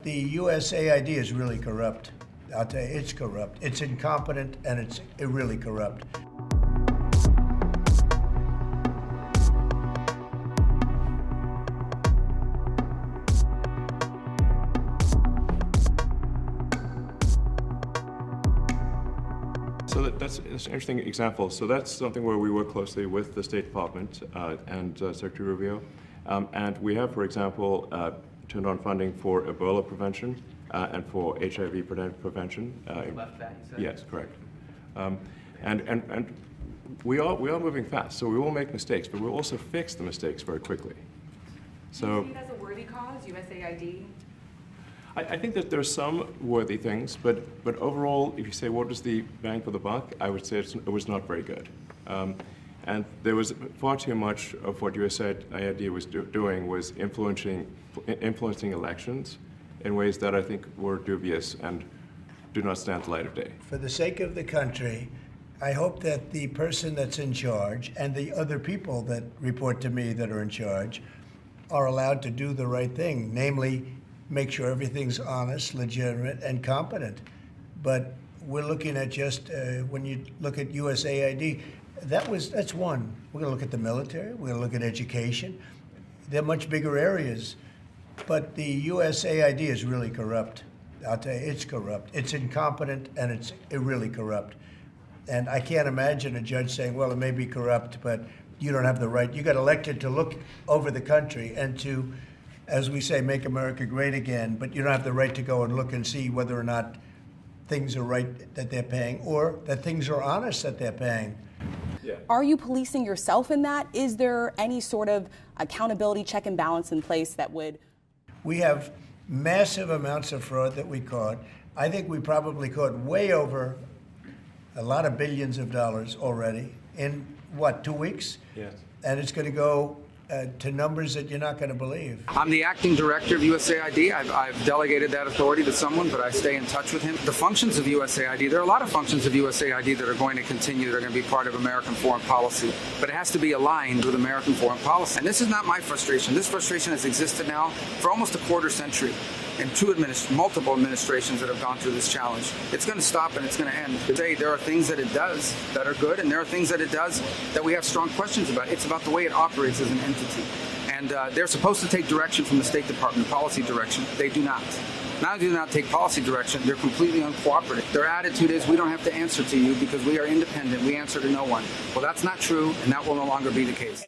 The USAID is really corrupt. I'll tell you, it's corrupt. It's incompetent, and it's really corrupt. So that's an interesting example. So that's something where we work closely with the State Department and Secretary Rubio. And we have, for example, turned on funding for Ebola prevention and for HIV prevention. Left that, you said? Yes, correct. And we are moving fast, so we will make mistakes, but we'll also fix the mistakes very quickly. So, do you see it as a worthy cause, USAID? I think that there are some worthy things, but overall, if you say what was the bang for the buck, I would say it was not very good. And there was far too much of what USAID was doing was influencing elections in ways that I think were dubious and do not stand the light of day. For the sake of the country, I hope that the person that's in charge and the other people that report to me that are in charge are allowed to do the right thing, namely make sure everything's honest, legitimate, and competent. But we're looking at just, when you look at USAID, that's one. We're gonna look at the military, we're gonna look at education. They're much bigger areas. But the USAID is really corrupt. I'll tell you, it's corrupt. It's incompetent, and it's really corrupt. And I can't imagine a judge saying, well, it may be corrupt, but you don't have the right. You got elected to look over the country and to, as we say, make America great again, but you don't have the right to go and look and see whether or not things are right that they're paying or that things are honest that they're paying. Yeah. Are you policing yourself in that? Is there any sort of accountability check and balance in place that would... We have massive amounts of fraud that we caught. I think we probably caught way over a lot of billions of dollars already in, what, 2 weeks? Yes. And it's going to go to numbers that you're not going to believe. I'm the acting director of USAID. I've delegated that authority to someone, but I stay in touch with him. The functions of USAID, there are a lot of functions of USAID that are going to continue, that are going to be part of American foreign policy, but it has to be aligned with American foreign policy. And this is not my frustration. This frustration has existed now for almost a quarter century, and multiple administrations that have gone through this challenge. It's going to stop and it's going to end. Today, there are things that it does that are good, and there are things that it does that we have strong questions about. It's about the way it operates as an entity. And they're supposed to take direction from the State Department, policy direction. They do not. Not only do they not take policy direction, they're completely uncooperative. Their attitude is, we don't have to answer to you because we are independent. We answer to no one. Well, that's not true, and that will no longer be the case.